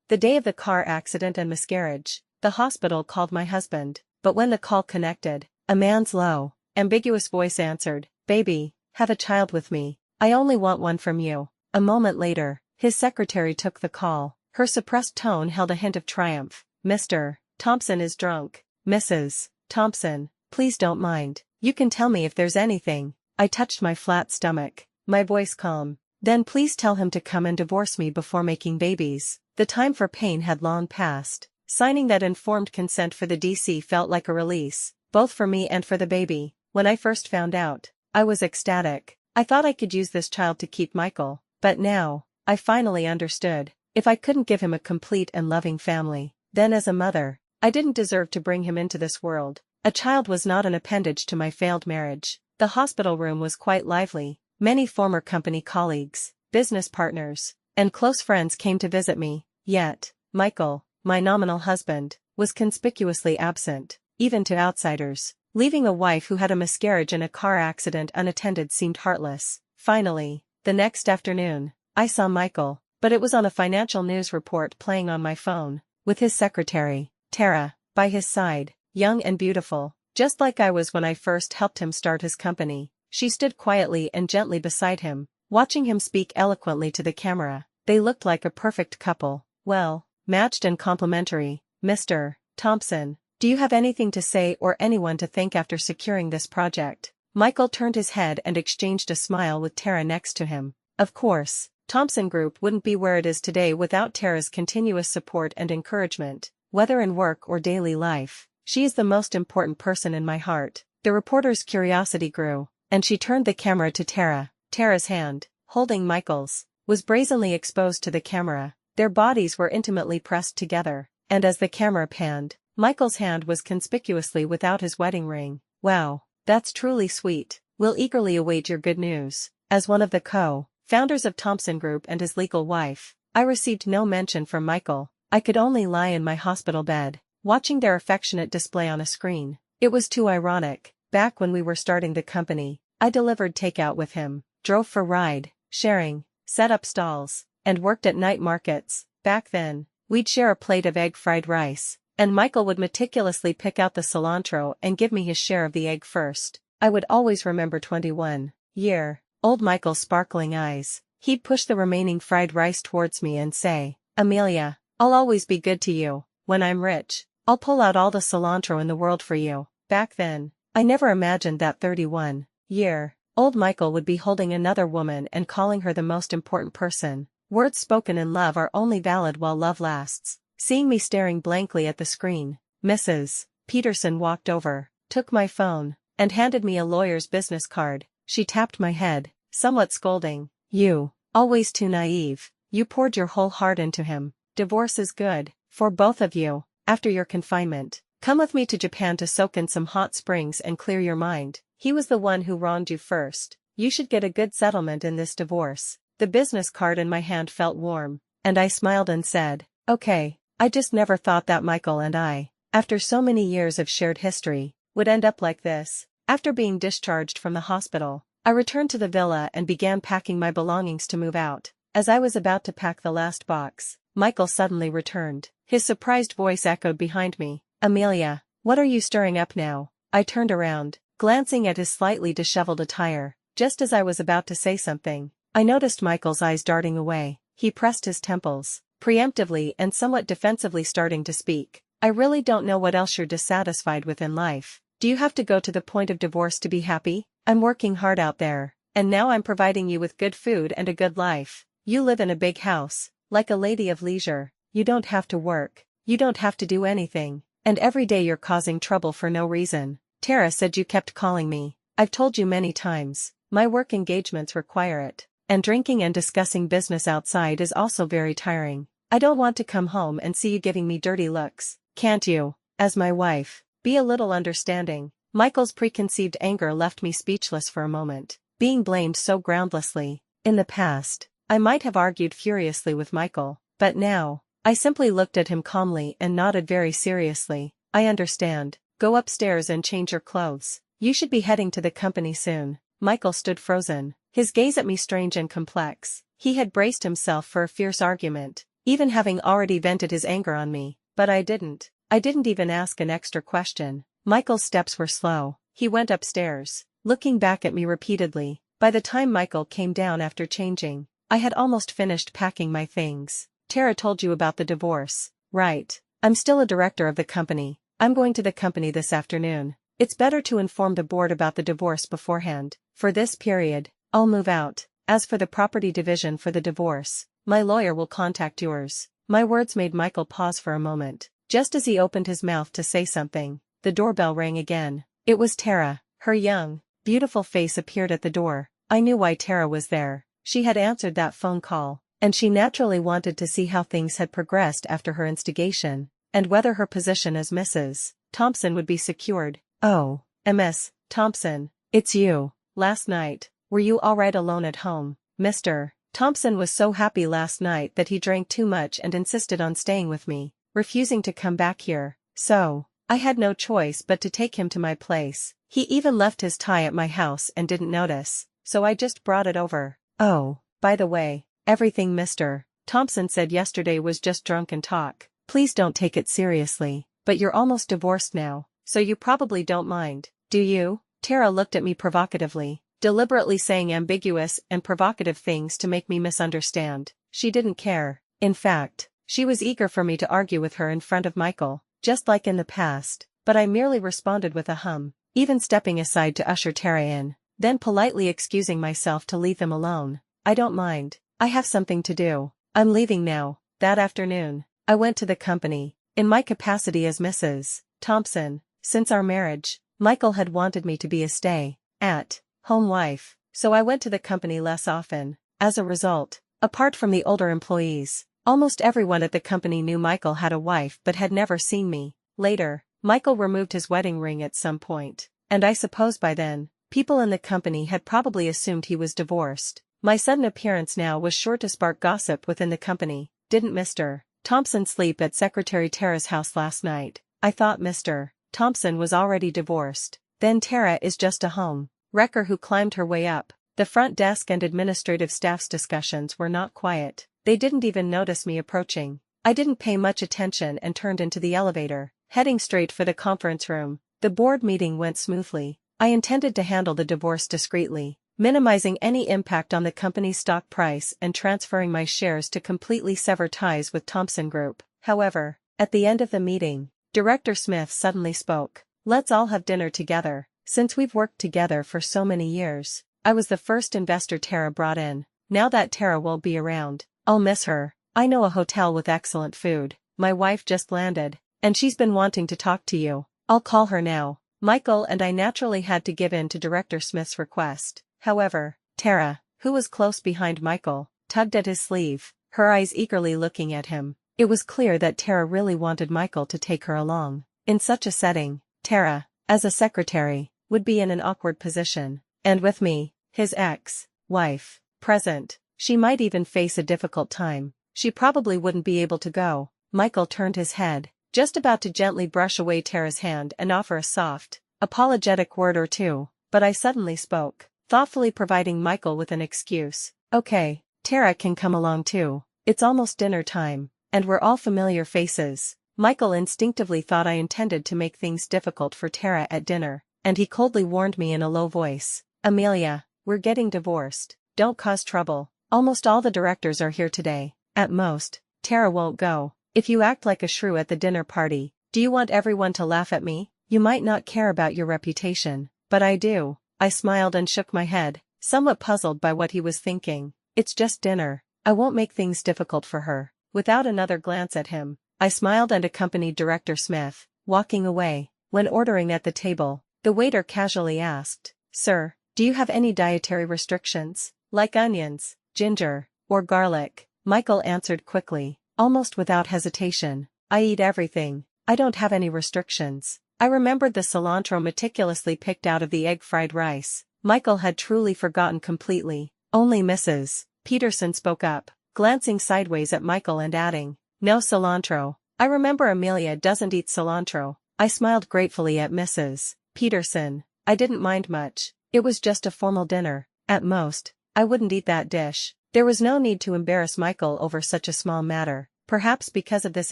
The day of the car accident and miscarriage, the hospital called my husband, but when the call connected, a man's low, ambiguous voice answered, "Baby, have a child with me. I only want one from you." A moment later, his secretary took the call. Her suppressed tone held a hint of triumph. "Mr. Thompson is drunk. Mrs. Thompson, please don't mind. You can tell me if there's anything." I touched my flat stomach, my voice calm. "Then please tell him to come and divorce me before making babies." The time for pain had long passed. Signing that informed consent for the DC felt like a release, both for me and for the baby. When I first found out, I was ecstatic. I thought I could use this child to keep Michael, but now, I finally understood. If I couldn't give him a complete and loving family, then as a mother, I didn't deserve to bring him into this world. A child was not an appendage to my failed marriage. The hospital room was quite lively. Many former company colleagues, business partners, and close friends came to visit me, yet, Michael, my nominal husband, was conspicuously absent, even to outsiders. Leaving a wife who had a miscarriage in a car accident unattended seemed heartless. Finally, the next afternoon, I saw Michael, but it was on a financial news report playing on my phone, with his secretary, Tara, by his side, young and beautiful, just like I was when I first helped him start his company. She stood quietly and gently beside him, watching him speak eloquently to the camera. They looked like a perfect couple, well, matched and complementary. "Mr. Thompson, do you have anything to say or anyone to thank after securing this project?" Michael turned his head and exchanged a smile with Tara next to him. Of course, Thompson Group wouldn't be where it is today without Tara's continuous support and encouragement, whether in work or daily life. She is the most important person in my heart. The reporter's curiosity grew, and she turned the camera to Tara. Tara's hand, holding Michael's, was brazenly exposed to the camera. Their bodies were intimately pressed together, and as the camera panned, Michael's hand was conspicuously without his wedding ring. "Wow, that's truly sweet. We'll eagerly await your good news." As one of the co-founders of Thompson Group and his legal wife, I received no mention from Michael. I could only lie in my hospital bed, watching their affectionate display on a screen. It was too ironic. Back when we were starting the company, I delivered takeout with him, drove for ride, sharing, set up stalls, and worked at night markets. Back then, we'd share a plate of egg fried rice, and Michael would meticulously pick out the cilantro and give me his share of the egg first. I would always remember 21-year-old Michael's sparkling eyes. He'd push the remaining fried rice towards me and say, "Amelia, I'll always be good to you. When I'm rich, I'll pull out all the cilantro in the world for you." Back then, I never imagined that 31-year-old Michael would be holding another woman and calling her the most important person. Words spoken in love are only valid while love lasts. Seeing me staring blankly at the screen, Mrs. Peterson walked over, took my phone, and handed me a lawyer's business card. She tapped my head, somewhat scolding. "You, always too naive. You poured your whole heart into him. Divorce is good, for both of you, after your confinement. Come with me to Japan to soak in some hot springs and clear your mind. He was the one who wronged you first. You should get a good settlement in this divorce." The business card in my hand felt warm, and I smiled and said, "Okay." I just never thought that Michael and I, after so many years of shared history, would end up like this. After being discharged from the hospital, I returned to the villa and began packing my belongings to move out. As I was about to pack the last box, Michael suddenly returned. His surprised voice echoed behind me. "Amelia, what are you stirring up now?" I turned around, glancing at his slightly disheveled attire. Just as I was about to say something, I noticed Michael's eyes darting away. He pressed his temples, preemptively and somewhat defensively, starting to speak. "I really don't know what else you're dissatisfied with in life. Do you have to go to the point of divorce to be happy? I'm working hard out there, and now I'm providing you with good food and a good life. You live in a big house, like a lady of leisure. You don't have to work, you don't have to do anything, and every day you're causing trouble for no reason. Tara said you kept calling me. I've told you many times, my work engagements require it. And drinking and discussing business outside is also very tiring. I don't want to come home and see you giving me dirty looks. Can't you, as my wife, be a little understanding?" Michael's preconceived anger left me speechless for a moment. Being blamed so groundlessly, in the past, I might have argued furiously with Michael, but now, I simply looked at him calmly and nodded very seriously. "I understand. Go upstairs and change your clothes. You should be heading to the company soon." Michael stood frozen, his gaze at me strange and complex. He had braced himself for a fierce argument, even having already vented his anger on me, but I didn't. I didn't even ask an extra question. Michael's steps were slow. He went upstairs, looking back at me repeatedly. By the time Michael came down after changing, I had almost finished packing my things. Tara told you about the divorce, right? I'm still a director of the company. I'm going to the company this afternoon. It's better to inform the board about the divorce beforehand. For this period, I'll move out. As for the property division for the divorce, my lawyer will contact yours. My words made Michael pause for a moment. Just as he opened his mouth to say something, the doorbell rang again. It was Tara. Her young, beautiful face appeared at the door. I knew why Tara was there. She had answered that phone call, and she naturally wanted to see how things had progressed after her instigation, and whether her position as Mrs. Thompson would be secured. Oh, Miss Thompson, it's you. Last night, were you all right alone at home? Mr. Thompson was so happy last night that he drank too much and insisted on staying with me, refusing to come back here, so I had no choice but to take him to my place. He even left his tie at my house and didn't notice, so I just brought it over. Oh, by the way, everything Mr. Thompson said yesterday was just drunken talk. Please don't take it seriously, but you're almost divorced now, so you probably don't mind, do you? Tara looked at me provocatively, deliberately saying ambiguous and provocative things to make me misunderstand. She didn't care. In fact, she was eager for me to argue with her in front of Michael, just like in the past, but I merely responded with a hum, even stepping aside to usher Tara in, then politely excusing myself to leave them alone. I don't mind. I have something to do. I'm leaving now. That afternoon, I went to the company, in my capacity as Mrs. Thompson. Since our marriage, Michael had wanted me to be a stay-at-home wife, so I went to the company less often. As a result, apart from the older employees, almost everyone at the company knew Michael had a wife but had never seen me. Later, Michael removed his wedding ring at some point, and I suppose by then, people in the company had probably assumed he was divorced. My sudden appearance now was sure to spark gossip within the company. Didn't Mr. Thompson sleep at Secretary Tara's house last night? I thought Mr. Thompson was already divorced. Then Tara is just a home wrecker who climbed her way up. The front desk and administrative staff's discussions were not quiet. They didn't even notice me approaching. I didn't pay much attention and turned into the elevator, heading straight for the conference room. The board meeting went smoothly. I intended to handle the divorce discreetly, minimizing any impact on the company's stock price and transferring my shares to completely sever ties with Thompson Group. However, at the end of the meeting, Director Smith suddenly spoke. Let's all have dinner together. Since we've worked together for so many years, I was the first investor Tara brought in. Now that Tara will be around, I'll miss her. I know a hotel with excellent food. My wife just landed, and she's been wanting to talk to you. I'll call her now. Michael and I naturally had to give in to Director Smith's request. However, Tara, who was close behind Michael, tugged at his sleeve, her eyes eagerly looking at him. It was clear that Tara really wanted Michael to take her along. In such a setting, Tara, as a secretary, would be in an awkward position. And with me, his ex-wife, present, she might even face a difficult time. She probably wouldn't be able to go. Michael turned his head, just about to gently brush away Tara's hand and offer a soft, apologetic word or two, but I suddenly spoke, thoughtfully providing Michael with an excuse. Okay, Tara can come along too. It's almost dinner time, and we're all familiar faces. Michael instinctively thought I intended to make things difficult for Tara at dinner, and he coldly warned me in a low voice, Amelia, we're getting divorced. Don't cause trouble. Almost all the directors are here today. At most, Tara won't go. If you act like a shrew at the dinner party, do you want everyone to laugh at me? You might not care about your reputation, but I do. I smiled and shook my head, somewhat puzzled by what he was thinking. It's just dinner. I won't make things difficult for her. Without another glance at him, I smiled and accompanied Director Smith, walking away. When ordering at the table, the waiter casually asked, Sir, do you have any dietary restrictions, like onions, ginger, or garlic? Michael answered quickly, almost without hesitation, I eat everything. I don't have any restrictions. I remembered the cilantro meticulously picked out of the egg fried rice. Michael had truly forgotten completely. Only Mrs. Peterson spoke up, glancing sideways at Michael and adding, no cilantro. I remember Amelia doesn't eat cilantro. I smiled gratefully at Mrs. Peterson. I didn't mind much. It was just a formal dinner. At most, I wouldn't eat that dish. There was no need to embarrass Michael over such a small matter. Perhaps because of this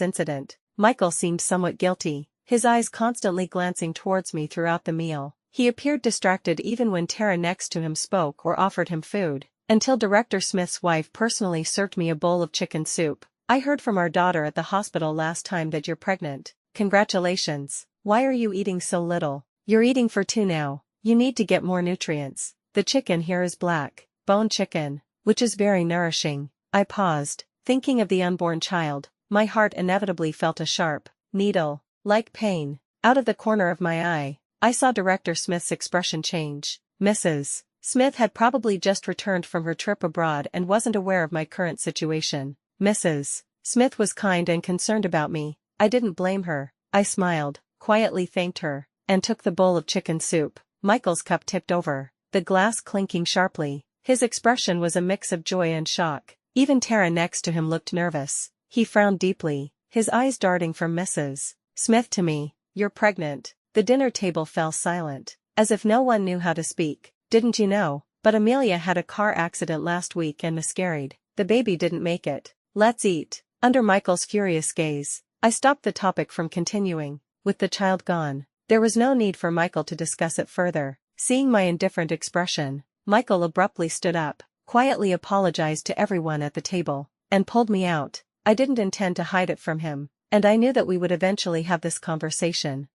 incident, Michael seemed somewhat guilty, his eyes constantly glancing towards me throughout the meal. He appeared distracted even when Tara next to him spoke or offered him food, until Director Smith's wife personally served me a bowl of chicken soup. I heard from our daughter at the hospital last time that you're pregnant. Congratulations. Why are you eating so little? You're eating for two now. You need to get more nutrients. The chicken here is black, bone chicken, which is very nourishing. I paused, thinking of the unborn child. My heart inevitably felt a sharp, needle-like pain. Out of the corner of my eye, I saw Director Smith's expression change. Mrs. Smith had probably just returned from her trip abroad and wasn't aware of my current situation. Mrs. Smith was kind and concerned about me. I didn't blame her. I smiled, quietly thanked her, and took the bowl of chicken soup. Michael's cup tipped over, the glass clinking sharply. His expression was a mix of joy and shock. Even Tara next to him looked nervous. He frowned deeply, his eyes darting from Mrs. Smith to me. You're pregnant. The dinner table fell silent, as if no one knew how to speak. Didn't you know? But Amelia had a car accident last week and miscarried. The baby didn't make it. Let's eat. Under Michael's furious gaze, I stopped the topic from continuing. With the child gone, there was no need for Michael to discuss it further. Seeing my indifferent expression, Michael abruptly stood up, quietly apologized to everyone at the table, and pulled me out. I didn't intend to hide it from him, and I knew that we would eventually have this conversation.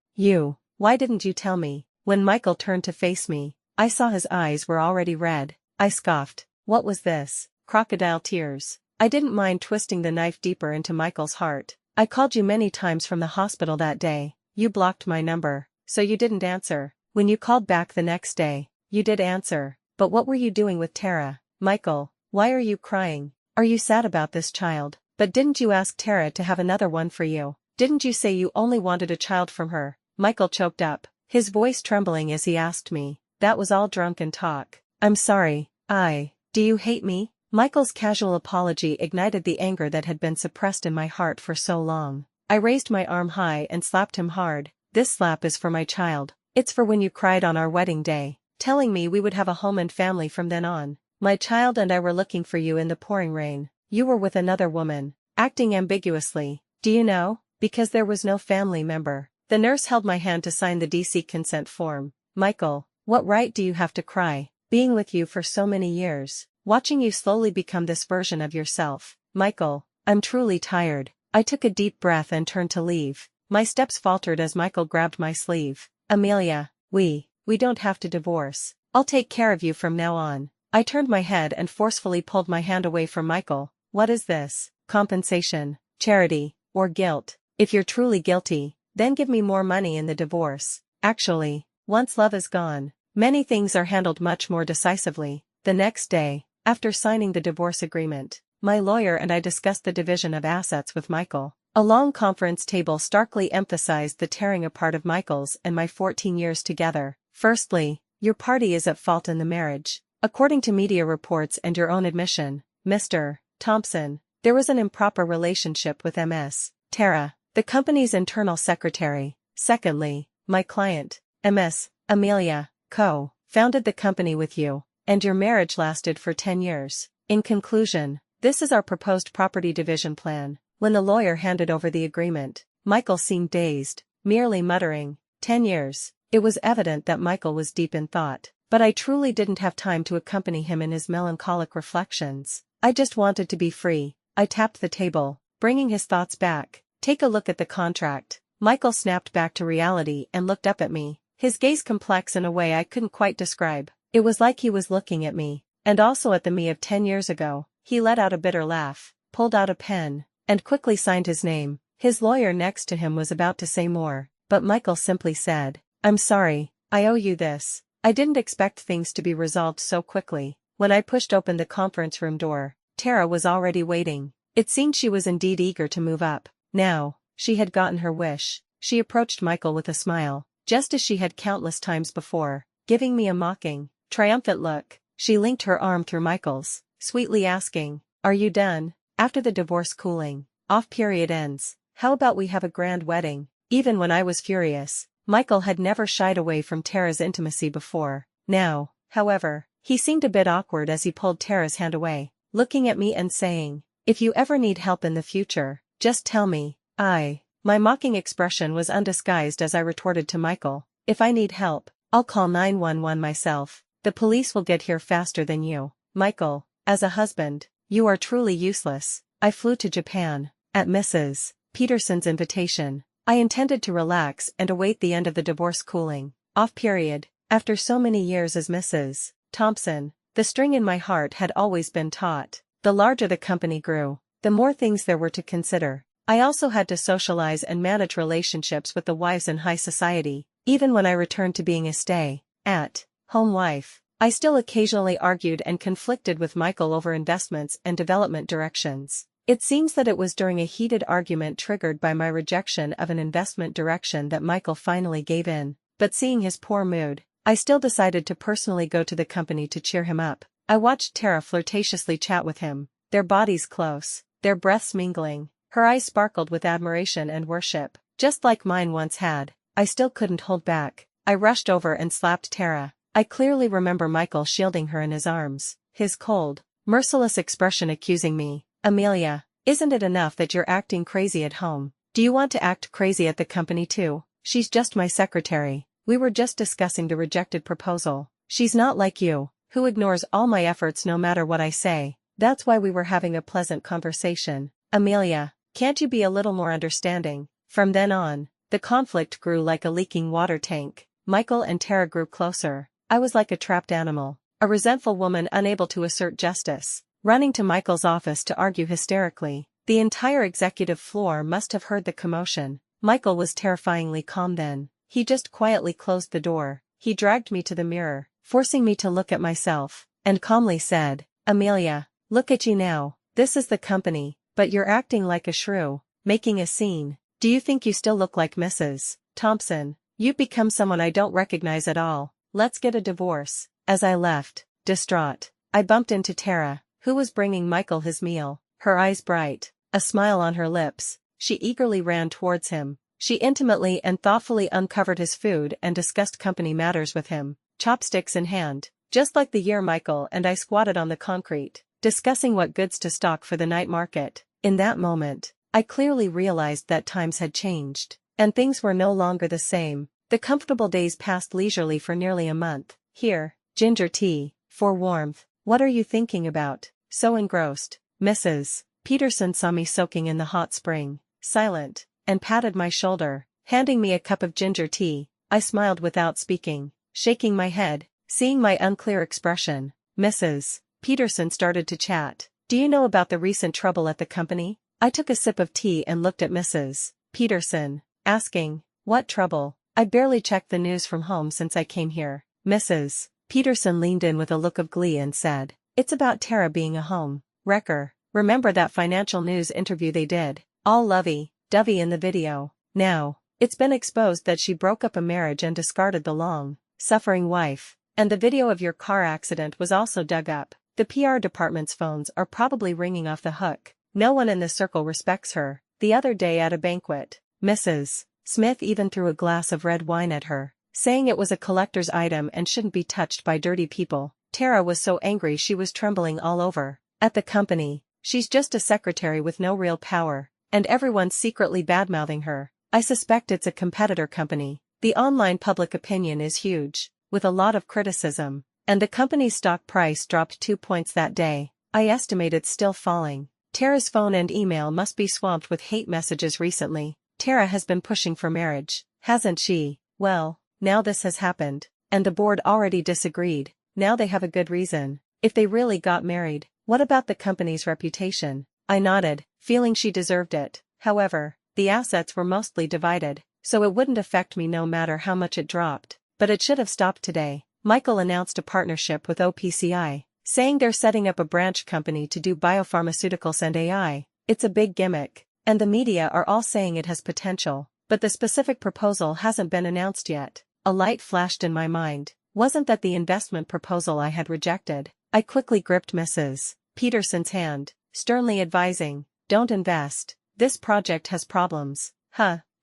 Why didn't you tell me? When Michael turned to face me, I saw his eyes were already red. I scoffed. What was this? Crocodile tears. I didn't mind twisting the knife deeper into Michael's heart. I called you many times from the hospital that day. You blocked my number, so you didn't answer. When you called back the next day, you did answer. But what were you doing with Tara? Michael, why are you crying? Are you sad about this child? But didn't you ask Tara to have another one for you? Didn't you say you only wanted a child from her? Michael choked up, his voice trembling as he asked me. That was all drunken talk. I'm sorry. Do you hate me? Michael's casual apology ignited the anger that had been suppressed in my heart for so long. I raised my arm high and slapped him hard. This slap is for my child. It's for when you cried on our wedding day, telling me we would have a home and family from then on. My child and I were looking for you in the pouring rain. You were with another woman, acting ambiguously. Do you know? Because there was no family member. The nurse held my hand to sign the DC consent form. Michael, what right do you have to cry? Being with you for so many years, watching you slowly become this version of yourself. Michael, I'm truly tired. I took a deep breath and turned to leave. My steps faltered as Michael grabbed my sleeve. Amelia, we don't have to divorce. I'll take care of you from now on. I turned my head and forcefully pulled my hand away from Michael. What is this? Compensation, charity, or guilt? If you're truly guilty, then give me more money in the divorce. Actually, once love is gone, many things are handled much more decisively. The next day, after signing the divorce agreement, my lawyer and I discussed the division of assets with Michael. A long conference table starkly emphasized the tearing apart of Michael's and my 14 years together. Firstly, your party is at fault in the marriage. According to media reports and your own admission, Mr. Thompson, there was an improper relationship with Ms. Tara, the company's internal secretary. Secondly, my client, Ms. Amelia, co-founded the company with you, and your marriage lasted for 10 years. In conclusion, this is our proposed property division plan. When the lawyer handed over the agreement, Michael seemed dazed, merely muttering, 10 years. It was evident that Michael was deep in thought, but I truly didn't have time to accompany him in his melancholic reflections. I just wanted to be free. I tapped the table, bringing his thoughts back. Take a look at the contract. Michael snapped back to reality and looked up at me, his gaze complex in a way I couldn't quite describe. It was like he was looking at me, and also at the me of 10 years ago. He let out a bitter laugh, pulled out a pen, and quickly signed his name. His lawyer next to him was about to say more, but Michael simply said, I'm sorry, I owe you this. I didn't expect things to be resolved so quickly. When I pushed open the conference room door, Tara was already waiting. It seemed she was indeed eager to move up. Now, she had gotten her wish. She approached Michael with a smile, just as she had countless times before, giving me a mocking, triumphant look. She linked her arm through Michael's, sweetly asking, Are you done? After the divorce cooling off period ends, how about we have a grand wedding? Even when I was furious, Michael had never shied away from Tara's intimacy before. Now, however, he seemed a bit awkward as he pulled Tara's hand away, looking at me and saying, If you ever need help in the future, Just tell me. My mocking expression was undisguised as I retorted to Michael, if I need help, I'll call 911 myself. The police will get here faster than you. Michael, as a husband, you are truly useless. I flew to Japan, at Mrs. Peterson's invitation. I intended to relax and await the end of the divorce cooling off period. After so many years as Mrs. Thompson, the string in my heart had always been taut. The larger the company grew, the more things there were to consider. I also had to socialize and manage relationships with the wives in high society. Even when I returned to being a stay-at-home wife, I still occasionally argued and conflicted with Michael over investments and development directions. It seems that it was during a heated argument triggered by my rejection of an investment direction that Michael finally gave in, but seeing his poor mood, I still decided to personally go to the company to cheer him up. I watched Tara flirtatiously chat with him, their bodies close, their breaths mingling. Her eyes sparkled with admiration and worship, just like mine once had. I still couldn't hold back. I rushed over and slapped Tara. I clearly remember Michael shielding her in his arms, his cold, merciless expression accusing me. Amelia, isn't it enough that you're acting crazy at home? Do you want to act crazy at the company too? She's just my secretary. We were just discussing the rejected proposal. She's not like you, who ignores all my efforts no matter what I say. That's why we were having a pleasant conversation. Amelia, can't you be a little more understanding? From then on, the conflict grew like a leaking water tank. Michael and Tara grew closer. I was like a trapped animal, a resentful woman unable to assert justice, running to Michael's office to argue hysterically. The entire executive floor must have heard the commotion. Michael was terrifyingly calm then. He just quietly closed the door. He dragged me to the mirror, forcing me to look at myself, and calmly said, Amelia, look at you now. This is the company, but you're acting like a shrew, making a scene. Do you think you still look like Mrs. Thompson? You've become someone I don't recognize at all. Let's get a divorce. As I left, distraught, I bumped into Tara, who was bringing Michael his meal, her eyes bright, a smile on her lips. She eagerly ran towards him. She intimately and thoughtfully uncovered his food and discussed company matters with him, chopsticks in hand, just like the year Michael and I squatted on the concrete, discussing what goods to stock for the night market. In that moment, I clearly realized that times had changed, and things were no longer the same. The comfortable days passed leisurely for nearly a month. Here, ginger tea, for warmth. What are you thinking about? So engrossed. Mrs. Peterson saw me soaking in the hot spring, silent, and patted my shoulder, handing me a cup of ginger tea. I smiled without speaking, shaking my head, seeing my unclear expression. Mrs. Peterson started to chat. Do you know about the recent trouble at the company? I took a sip of tea and looked at Mrs. Peterson, asking, what trouble? I barely checked the news from home since I came here. Mrs. Peterson leaned in with a look of glee and said, it's about Tara being a home wrecker. Remember that financial news interview they did? All lovey-dovey in the video. Now, it's been exposed that she broke up a marriage and discarded the long-suffering wife. And the video of your car accident was also dug up. The PR department's phones are probably ringing off the hook. No one in the circle respects her. The other day at a banquet, Mrs. Smith even threw a glass of red wine at her, saying it was a collector's item and shouldn't be touched by dirty people. Tara was so angry she was trembling all over. At the company, she's just a secretary with no real power, and everyone's secretly badmouthing her. I suspect it's a competitor company. The online public opinion is huge, with a lot of criticism, and the company's stock price dropped 2 points that day. I estimate it's still falling. Tara's phone and email must be swamped with hate messages recently. Tara has been pushing for marriage, hasn't she? Well, now this has happened, and the board already disagreed. Now they have a good reason. If they really got married, what about the company's reputation? I nodded, feeling she deserved it. However, the assets were mostly divided, so it wouldn't affect me no matter how much it dropped. But it should have stopped today. Michael announced a partnership with OPCI, saying they're setting up a branch company to do biopharmaceuticals and AI. It's a big gimmick, and the media are all saying it has potential, but the specific proposal hasn't been announced yet. A light flashed in my mind. Wasn't that the investment proposal I had rejected? I quickly gripped Mrs. Peterson's hand, sternly advising, don't invest. This project has problems.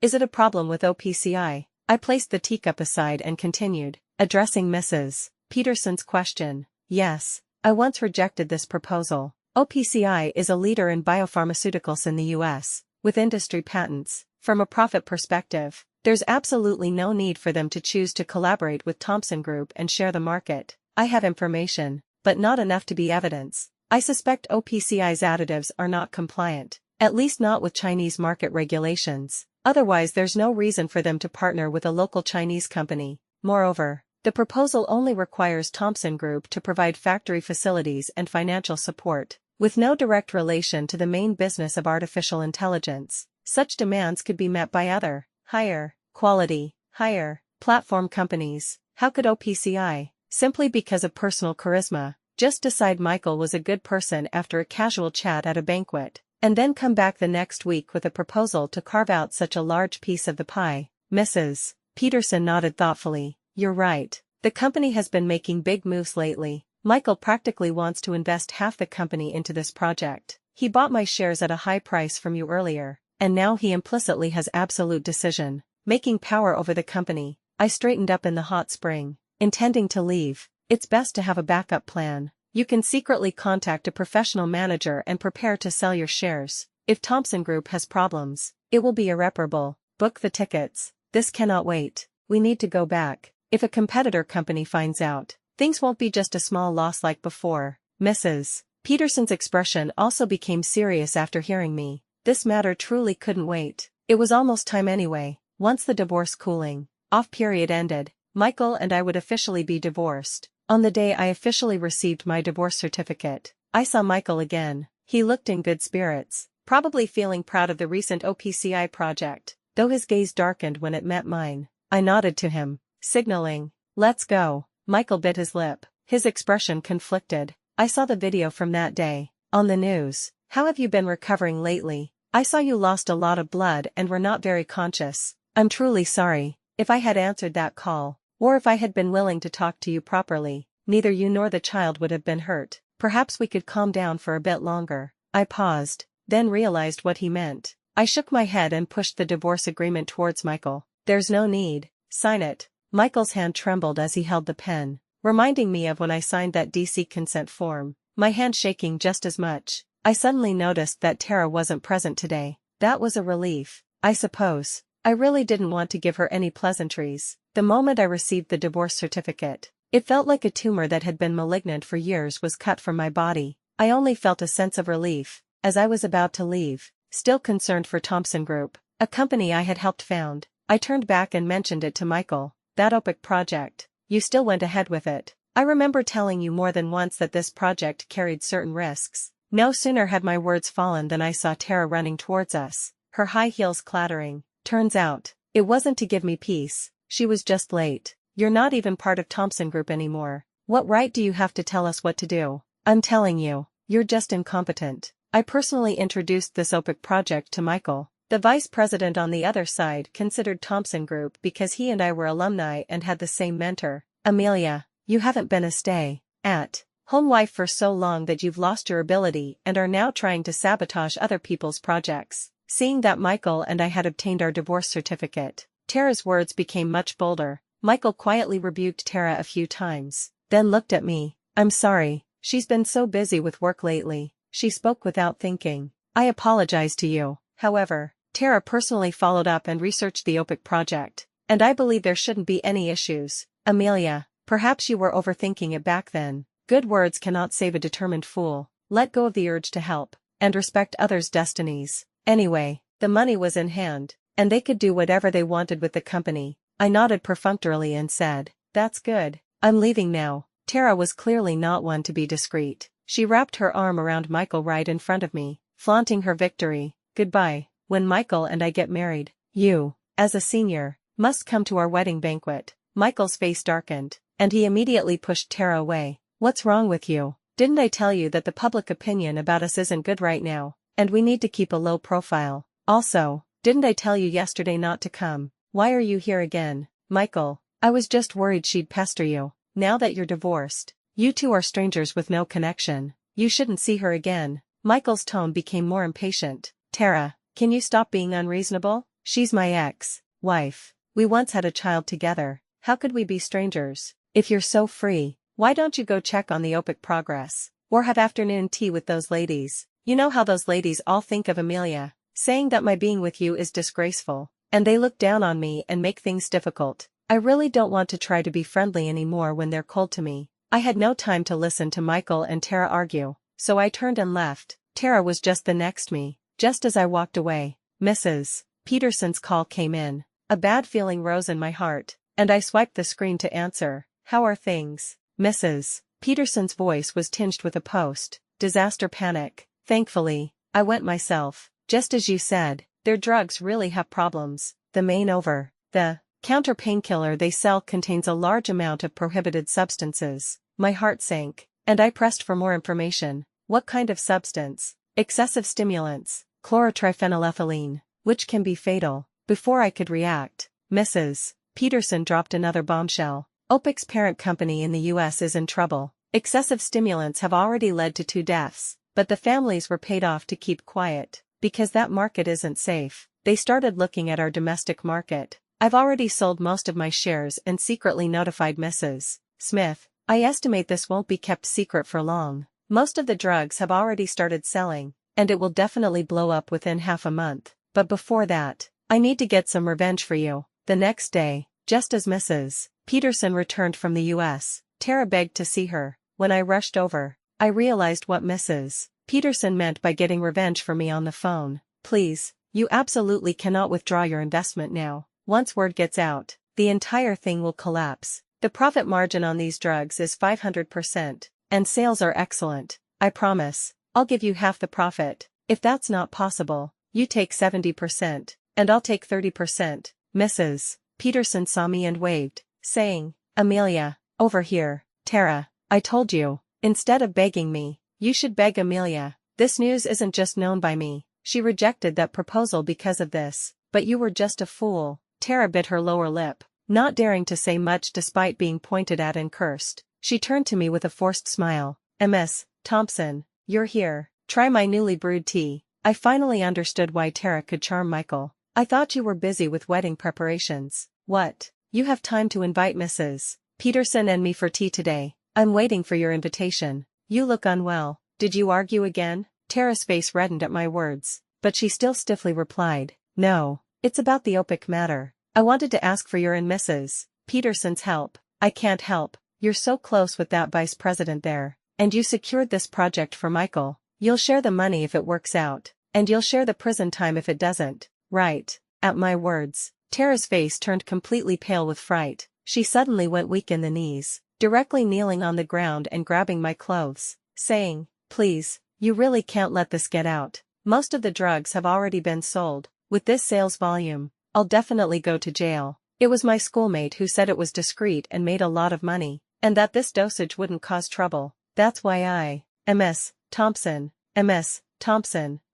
Is it a problem with OPCI? I placed the teacup aside and continued, addressing Mrs. Peterson's question. Yes, I once rejected this proposal. OPCI is a leader in biopharmaceuticals in the US, with industry patents. From a profit perspective, there's absolutely no need for them to choose to collaborate with Thompson Group and share the market. I have information, but not enough to be evidence. I suspect OPCI's additives are not compliant, at least not with Chinese market regulations. Otherwise, there's no reason for them to partner with a local Chinese company. Moreover, the proposal only requires Thompson Group to provide factory facilities and financial support, with no direct relation to the main business of artificial intelligence. Such demands could be met by other, higher quality, higher platform companies. How could OPCI, simply because of personal charisma, just decide Michael was a good person after a casual chat at a banquet, and then come back the next week with a proposal to carve out such a large piece of the pie? Mrs. Peterson nodded thoughtfully. You're right. The company has been making big moves lately. Michael practically wants to invest half the company into this project. He bought my shares at a high price from you earlier, and now he implicitly has absolute decision-making power over the company. I straightened up in the hot spring, intending to leave. It's best to have a backup plan. You can secretly contact a professional manager and prepare to sell your shares. If Thompson Group has problems, it will be irreparable. Book the tickets. This cannot wait. We need to go back. If a competitor company finds out, things won't be just a small loss like before. Mrs. Peterson's expression also became serious after hearing me. This matter truly couldn't wait. It was almost time anyway. Once the divorce cooling-off period ended, Michael and I would officially be divorced. On the day I officially received my divorce certificate, I saw Michael again. He looked in good spirits, probably feeling proud of the recent OPCI project, though his gaze darkened when it met mine. I nodded to him, signaling, "Let's go." Michael bit his lip, his expression conflicted. I saw the video from that day, on the news. How have you been recovering lately? I saw you lost a lot of blood and were not very conscious. I'm truly sorry. If I had answered that call, or if I had been willing to talk to you properly, neither you nor the child would have been hurt. Perhaps we could calm down for a bit longer. I paused, then realized what he meant. I shook my head and pushed the divorce agreement towards Michael. There's no need. Sign it. Michael's hand trembled as he held the pen, reminding me of when I signed that DC consent form, my hand shaking just as much. I suddenly noticed that Tara wasn't present today. That was a relief, I suppose. I really didn't want to give her any pleasantries. The moment I received the divorce certificate, it felt like a tumor that had been malignant for years was cut from my body. I only felt a sense of relief as I was about to leave, still concerned for Thompson Group, a company I had helped found. I turned back and mentioned it to Michael. That OPIC project, you still went ahead with it. I remember telling you more than once that this project carried certain risks. No sooner had my words fallen than I saw Tara running towards us, her high heels clattering. Turns out, it wasn't to give me peace, she was just late. You're not even part of Thompson Group anymore. What right do you have to tell us what to do? I'm telling you, you're just incompetent. I personally introduced this OPIC project to Michael. The vice president on the other side considered Thompson Group because he and I were alumni and had the same mentor. Amelia, you haven't been a stay-at-home wife for so long that you've lost your ability and are now trying to sabotage other people's projects. Seeing that Michael and I had obtained our divorce certificate, Tara's words became much bolder. Michael quietly rebuked Tara a few times, then looked at me. I'm sorry, she's been so busy with work lately. She spoke without thinking. I apologize to you. However, Tara personally followed up and researched the OPIC project, and I believe there shouldn't be any issues. Amelia, perhaps you were overthinking it back then. Good words cannot save a determined fool. Let go of the urge to help, and respect others' destinies. Anyway, the money was in hand, and they could do whatever they wanted with the company. I nodded perfunctorily and said, "That's good. I'm leaving now." Tara was clearly not one to be discreet. She wrapped her arm around Michael right in front of me, flaunting her victory. "Goodbye. When Michael and I get married, you, as a senior, must come to our wedding banquet." Michael's face darkened, and he immediately pushed Tara away. "What's wrong with you? Didn't I tell you that the public opinion about us isn't good right now, and we need to keep a low profile? Also, didn't I tell you yesterday not to come? Why are you here again?" "Michael, I was just worried she'd pester you. Now that you're divorced, you two are strangers with no connection. You shouldn't see her again." Michael's tone became more impatient. "Tara, can you stop being unreasonable? She's my ex-wife. We once had a child together. How could we be strangers? If you're so free, why don't you go check on the OPIC progress, or have afternoon tea with those ladies? You know how those ladies all think of Amelia." saying that my being with you is disgraceful, and they look down on me and make things difficult. I really don't want to try to be friendly anymore when they're cold to me. I had no time to listen to Michael and Tara argue, so I turned and left. Tara was just the next me. Just as I walked away, Mrs. Peterson's call came in. A bad feeling rose in my heart, and I swiped the screen to answer. How are things? Mrs. Peterson's voice was tinged with a post-disaster panic. Thankfully, I went myself. Just as you said, their drugs really have problems. The main over-the counter painkiller they sell contains a large amount of prohibited substances. My heart sank, and I pressed for more information. What kind of substance? Excessive stimulants, chlorotriphenylethylene, which can be fatal. Before I could react, Mrs. Peterson dropped another bombshell. OPEC's parent company in the US is in trouble. Excessive stimulants have already led to 2 deaths, but the families were paid off to keep quiet, because that market isn't safe. They started looking at our domestic market. I've already sold most of my shares and secretly notified Mrs. Smith. I estimate this won't be kept secret for long. Most of the drugs have already started selling, and it will definitely blow up within half a month. But before that, I need to get some revenge for you. The next day, just as Mrs. Peterson returned from the US, Tara begged to see her. When I rushed over, I realized what Mrs. Peterson meant by getting revenge for me on the phone. Please, you absolutely cannot withdraw your investment now. Once word gets out, the entire thing will collapse. The profit margin on these drugs is 500%, and sales are excellent. I promise, I'll give you half the profit. If that's not possible, you take 70%, and I'll take 30%. Mrs. Peterson saw me and waved, saying, Amelia, over here. Tara, I told you, instead of begging me, you should beg Amelia. This news isn't just known by me. She rejected that proposal because of this, but you were just a fool. Tara bit her lower lip, not daring to say much despite being pointed at and cursed. She turned to me with a forced smile. Ms. Thompson, you're here. Try my newly brewed tea. I finally understood why Tara could charm Michael. I thought you were busy with wedding preparations. What? You have time to invite Mrs. Peterson and me for tea today. I'm waiting for your invitation. You look unwell. Did you argue again? Tara's face reddened at my words, but she still stiffly replied, No, it's about the OPEC matter. I wanted to ask for your and Mrs. Peterson's help. I can't help. You're so close with that vice president there, and you secured this project for Michael. You'll share the money if it works out, and you'll share the prison time if it doesn't, right? At my words, Tara's face turned completely pale with fright. She suddenly went weak in the knees, directly kneeling on the ground and grabbing my clothes, saying, Please, you really can't let this get out. Most of the drugs have already been sold. With this sales volume, I'll definitely go to jail. It was my schoolmate who said it was discreet and made a lot of money, and that this dosage wouldn't cause trouble. That's why Ms. Thompson,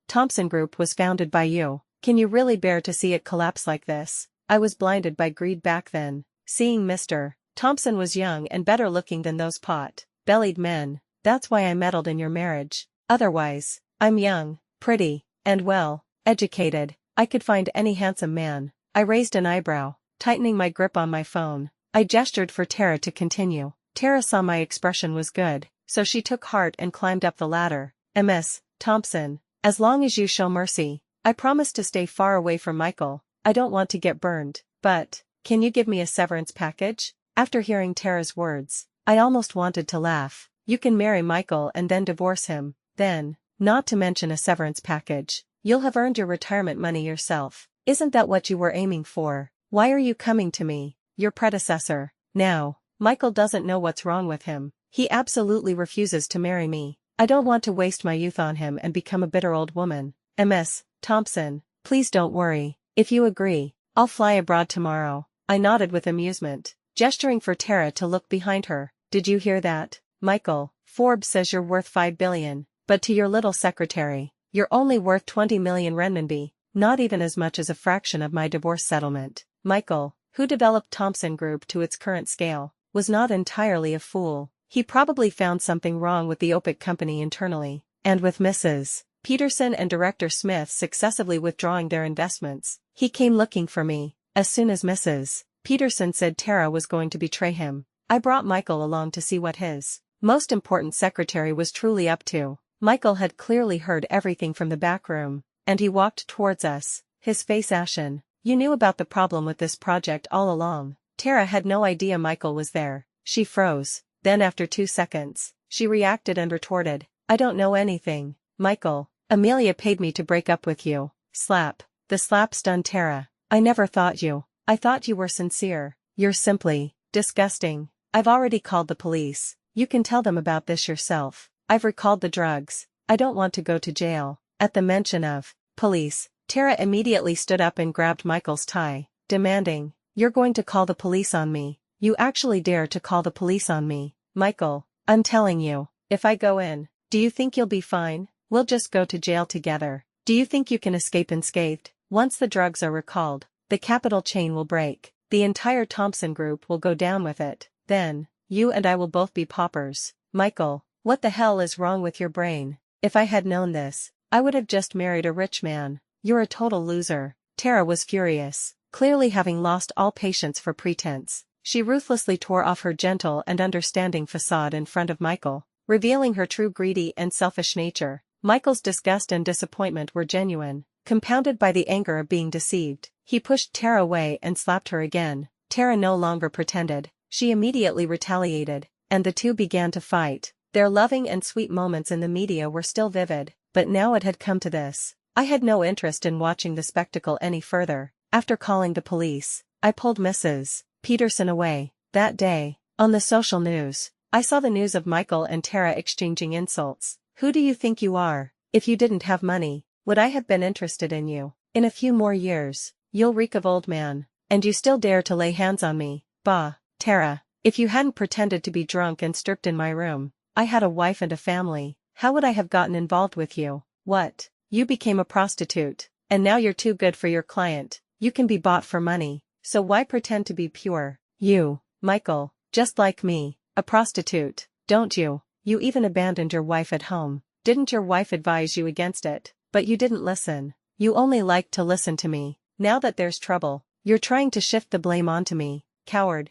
Thompson Group was founded by you. Can you really bear to see it collapse like this? I was blinded by greed back then. Seeing Mr. Thompson was young and better looking than those pot-bellied men. That's why I meddled in your marriage. Otherwise, I'm young, pretty, and well educated. I could find any handsome man. I raised an eyebrow, tightening my grip on my phone. I gestured for Tara to continue. Tara saw my expression was good, so she took heart and climbed up the ladder. Ms. Thompson, as long as you show mercy, I promise to stay far away from Michael. I don't want to get burned, but, can you give me a severance package? After hearing Tara's words, I almost wanted to laugh. You can marry Michael and then divorce him, then, not to mention a severance package. You'll have earned your retirement money yourself. Isn't that what you were aiming for? Why are you coming to me, your predecessor? Now, Michael doesn't know what's wrong with him. He absolutely refuses to marry me. I don't want to waste my youth on him and become a bitter old woman. Ms. Thompson, please don't worry. If you agree, I'll fly abroad tomorrow. I nodded with amusement, gesturing for Tara to look behind her. Did you hear that, Michael? Forbes says you're worth 5 billion, but to your little secretary, you're only worth 20 million renminbi, not even as much as a fraction of my divorce settlement. Michael, who developed Thompson Group to its current scale, was not entirely a fool. He probably found something wrong with the OPEC company internally, and with Mrs. Peterson and Director Smith successively withdrawing their investments, he came looking for me. As soon as Mrs. Peterson said Tara was going to betray him, I brought Michael along to see what his most important secretary was truly up to. Michael had clearly heard everything from the back room. and he walked towards us, his face ashen. "You knew about the problem with this project all along." Tara had no idea Michael was there. She froze. Then after 2 seconds, she reacted and retorted, "I don't know anything, Michael. Amelia paid me to break up with you." Slap. The slap stunned Tara. "I never thought you. I thought you were sincere. You're simply disgusting. I've already called the police. You can tell them about this yourself. I've recalled the drugs. I don't want to go to jail." At the mention of police, Tara immediately stood up and grabbed Michael's tie, demanding, "You're going to call the police on me? You actually dare to call the police on me, Michael? I'm telling you, if I go in, do you think you'll be fine? We'll just go to jail together. Do you think you can escape unscathed? Once the drugs are recalled, the capital chain will break. The entire Thompson group will go down with it. Then, you and I will both be paupers." "Michael, what the hell is wrong with your brain? If I had known this, I would have just married a rich man. You're a total loser." Tara was furious, clearly having lost all patience for pretense. She ruthlessly tore off her gentle and understanding facade in front of Michael, revealing her true greedy and selfish nature. Michael's disgust and disappointment were genuine, compounded by the anger of being deceived. He pushed Tara away and slapped her again. Tara no longer pretended. She immediately retaliated, and the two began to fight. Their loving and sweet moments in the media were still vivid, but now it had come to this. I had no interest in watching the spectacle any further. After calling the police, I pulled Mrs. Peterson away. That day, on the social news, I saw the news of Michael and Tara exchanging insults. "Who do you think you are? If you didn't have money, would I have been interested in you? In a few more years, you'll reek of old man. And you still dare to lay hands on me? Bah, Tara, if you hadn't pretended to be drunk and stripped in my room, I had a wife and a family. How would I have gotten involved with you? What? You became a prostitute, and now you're too good for your client. You can be bought for money, so why pretend to be pure? You, Michael, just like me, a prostitute, don't you? You even abandoned your wife at home. Didn't your wife advise you against it? But you didn't listen. You only liked to listen to me. Now that there's trouble, you're trying to shift the blame onto me. Coward,